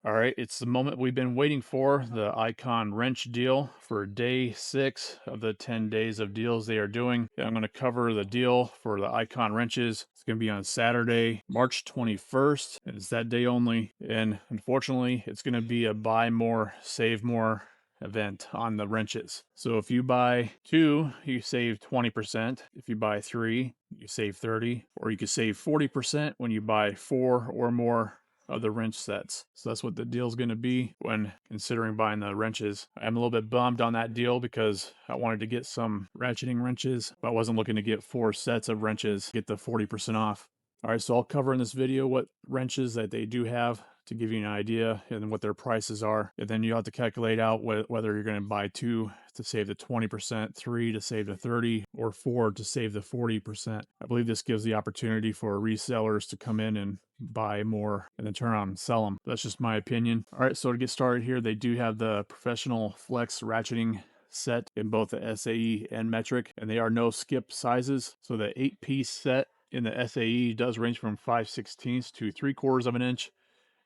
All right, it's the moment we've been waiting for, the Icon wrench deal for day 6 of the 10 days of deals they are doing. I'm going to cover the deal for the Icon wrenches. It's going to be on Saturday, March 21st. It's that day only. And unfortunately, it's going to be a buy more, save more event on the wrenches. So if you buy 2, you save 20%. If you buy 3, you save 30, or you could save 40% when you buy 4 or more of the wrench sets. So that's what the deal is going to be when considering buying the wrenches. I'm a little bit bummed on that deal because I wanted to get some ratcheting wrenches, but I wasn't looking to get 4 sets of wrenches, get the 40% off. All right, so I'll cover in this video what wrenches that they do have to give you an idea and what their prices are. And then you have to calculate out whether you're going to buy 2 to save the 20%, 3 to save the 30, or 4 to save the 40%. I believe this gives the opportunity for resellers to come in and buy more and then turn around and sell them. That's just my opinion. All right, so to get started here, they do have the professional flex ratcheting set in both the SAE and metric, and they are no skip sizes. So the 8-piece set in the SAE does range from 5/16 to 3/4 of an inch,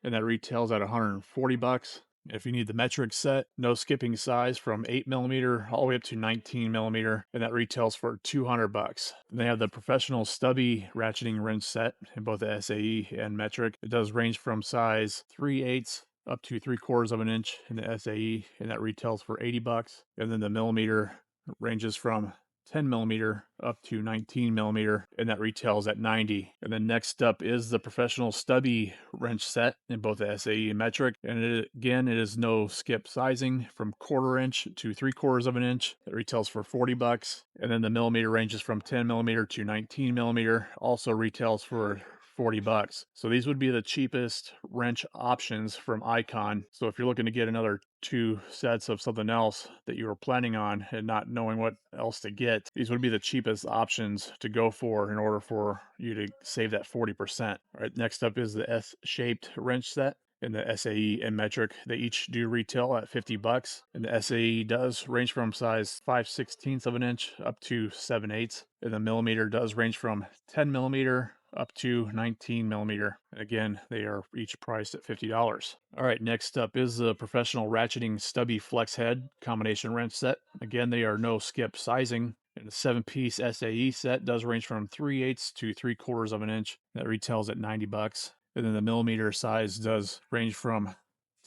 and that retails at $140. If you need the metric set, no skipping size from 8mm all the way up to 19mm, and that retails for $200. And they have the professional stubby ratcheting wrench set in both the SAE and metric. It does range from size 3/8 up to 3/4 of an inch in the SAE, and that retails for $80. And then the millimeter ranges from 10mm up to 19mm, and that retails at $90. And then next up is the professional stubby wrench set in both the SAE and metric, and again it is no skip sizing from 1/4 inch to 3/4 of an inch. It retails for $40. And then the millimeter ranges from 10mm to 19mm, also retails for $40. So these would be the cheapest wrench options from Icon. So if you're looking to get another 2 sets of something else that you were planning on and not knowing what else to get, these would be the cheapest options to go for in order for you to save that 40%. All right, next up is the S-shaped wrench set in the SAE and metric. They each do retail at $50, and the SAE does range from size 5/16 of an inch up to 7/8, and the millimeter does range from 10mm up to 19mm. And again, they are each priced at $50. All right, next up is the professional ratcheting stubby flex head combination wrench set. Again, they are no skip sizing. And the 7-piece SAE set does range from 3/8 to 3/4 of an inch. That retails at $90. And then the millimeter size does range from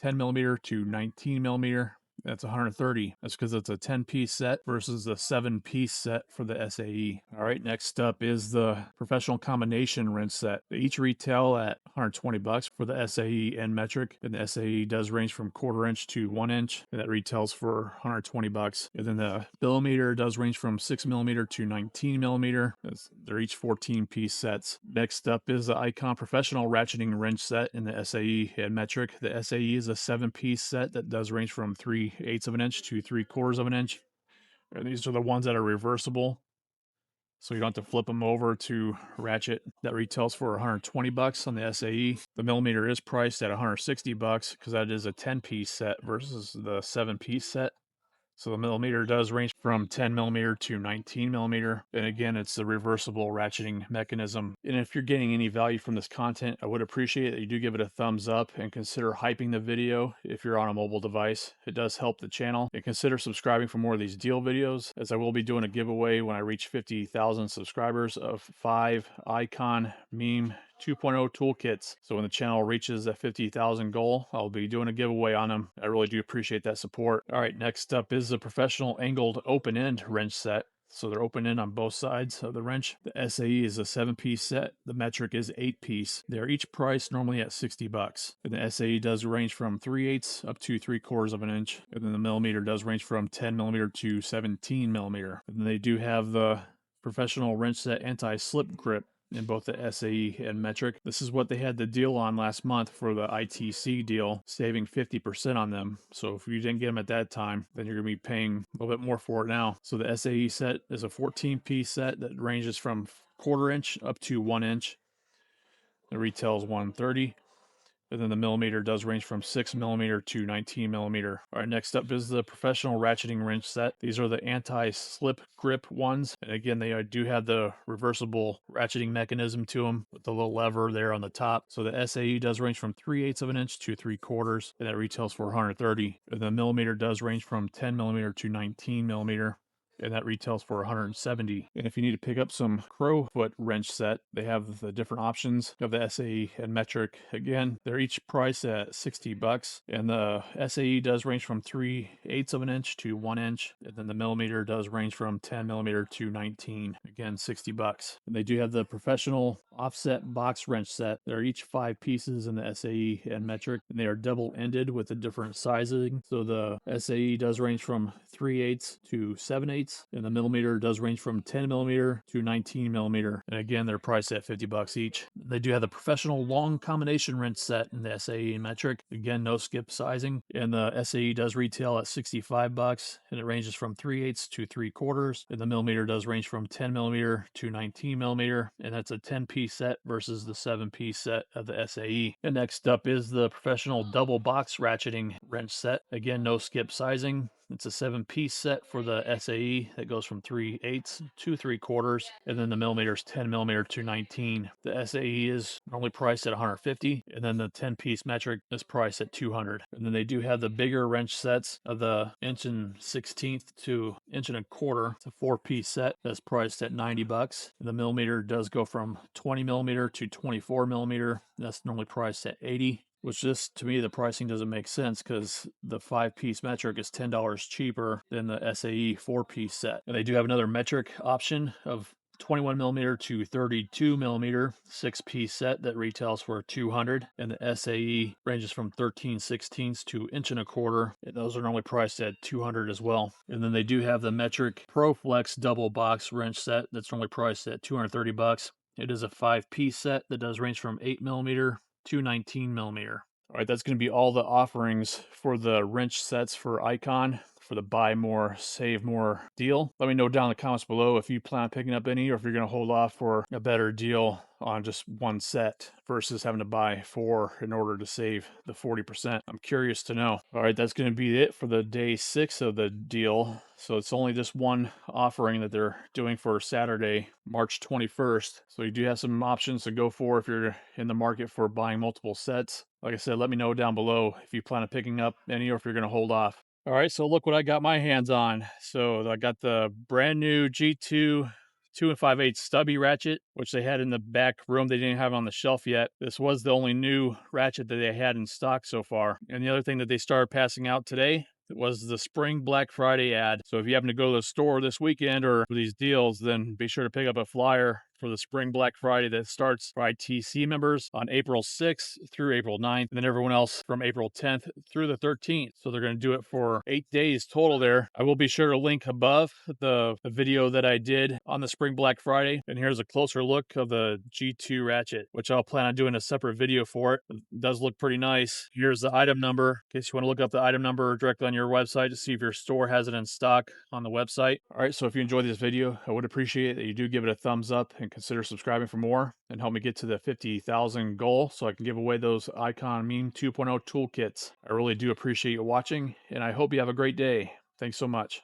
10mm to 19mm. That's $130. That's because it's a 10-piece set versus the 7-piece set for the SAE. All right, next up is the professional combination wrench set. They each retail at $120 for the SAE and metric, and the SAE does range from 1/4 inch to 1 inch, and that retails for $120. And then the millimeter does range from 6mm to 19mm. They're each 14-piece sets. Next up is the Icon professional ratcheting wrench set in the SAE and metric. The SAE is a 7-piece set that does range from 3/8 of an inch to 3/4 of an inch. And these are the ones that are reversible, so you don't have to flip them over to ratchet. That retails for $120 on the SAE. The millimeter is priced at $160 because that is a 10-piece set versus the 7-piece set. So the millimeter does range from 10mm to 19mm. And again, it's the reversible ratcheting mechanism. And if you're getting any value from this content, I would appreciate that you do give it a thumbs up and consider hyping the video if you're on a mobile device. It does help the channel. And consider subscribing for more of these deal videos, as I will be doing a giveaway when I reach 50,000 subscribers of 5 Icon meme 2.0 toolkits. So when the channel reaches that 50,000 goal, I'll be doing a giveaway on them. I really do appreciate that support. All right, next up is the professional angled open end wrench set. So they're open end on both sides of the wrench. The SAE is a 7-piece set. The metric is 8-piece. They're each priced normally at $60. And the SAE does range from 3/8 up to 3/4 of an inch. And then the millimeter does range from 10mm to 17mm. And then they do have the professional wrench set anti-slip grip in both the SAE and metric. This is what they had the deal on last month for the ITC deal, saving 50% on them. So if you didn't get them at that time, then you're going to be paying a little bit more for it now. So the SAE set is a 14-piece set that ranges from 1/4 inch up to 1 inch. It retails $130. And then the millimeter does range from 6 millimeter to 19 millimeter. All right, next up is the professional ratcheting wrench set. These are the anti-slip grip ones. And again, they do have the reversible ratcheting mechanism to them with the little lever there on the top. So the SAE does range from 3/8 of an inch to 3/4, and that retails for 130. And the millimeter does range from 10 millimeter to 19 millimeter, and that retails for 170. And if you need to pick up some crowfoot wrench set, they have the different options of the SAE and metric. Again, they're each priced at $60, and the SAE does range from 3/8 of an inch to 1 inch, and then the millimeter does range from 10 millimeter to 19. Again, $60. And they do have the professional offset box wrench set. They're each 5 pieces in the SAE and metric, and they are double-ended with a different sizing. So the SAE does range from 3/8 to 7/8, and the millimeter does range from 10 millimeter to 19 millimeter. And again, they're priced at $50 each. They do have the professional long combination wrench set in the SAE and metric. Again, no skip sizing. And the SAE does retail at $65, and it ranges from 3/8 to 3/4. And the millimeter does range from 10 millimeter to 19 millimeter. And that's a 10-piece set versus the 7-piece set of the SAE. And next up is the professional double box ratcheting wrench set. Again, no skip sizing. It's a 7-piece set for the SAE that goes from 3/8 to 3/4, and then the millimeters 10 millimeter to 19. The SAE is normally priced at 150, and then the 10-piece metric is priced at 200. And then they do have the bigger wrench sets of the 1/16 to 1.25". It's a 4-piece set that's priced at $90. And the millimeter does go from 20 millimeter to 24 millimeter. That's normally priced at $80. Which just, to me, the pricing doesn't make sense because the 5-piece metric is $10 cheaper than the SAE 4-piece set. And they do have another metric option of 21 millimeter to 32 millimeter 6-piece set that retails for 200, and the SAE ranges from 13/16 to 1.25", and those are normally priced at 200 as well. And then they do have the metric ProFlex double box wrench set that's normally priced at $230. It is a 5-piece set that does range from 8 millimeter to 19 millimeter. All right, that's going to be all the offerings for the wrench sets for Icon for the buy more, save more deal. Let me know down in the comments below if you plan on picking up any or if you're going to hold off for a better deal on just one set versus having to buy 4 in order to save the 40%. I'm curious to know. All right, that's going to be it for the day 6 of the deal. So it's only this one offering that they're doing for Saturday, March 21st. So you do have some options to go for if you're in the market for buying multiple sets. Like I said, let me know down below if you plan on picking up any or if you're going to hold off. All right, so look what I got my hands on. So I got the brand new G2 2 5/8 stubby ratchet, which they had in the back room. They didn't have it on the shelf yet. This was the only new ratchet that they had in stock so far. And the other thing that they started passing out today was the Spring Black Friday ad. So if you happen to go to the store this weekend or for these deals, then be sure to pick up a flyer for the Spring Black Friday that starts for ITC members on April 6th through April 9th, and then everyone else from April 10th through the 13th. So they're going to do it for 8 days total there. I will be sure to link above the video that I did on the Spring Black Friday. And here's a closer look of the G2 ratchet, which I'll plan on doing a separate video for it. It does look pretty nice. Here's the item number, in case you want to look up the item number directly on your website to see if your store has it in stock on the website. All right, so if you enjoyed this video, I would appreciate that you do give it a thumbs up and consider subscribing for more and help me get to the 50,000 goal so I can give away those Icon Meme 2.0 toolkits. I really do appreciate you watching, and I hope you have a great day. Thanks so much.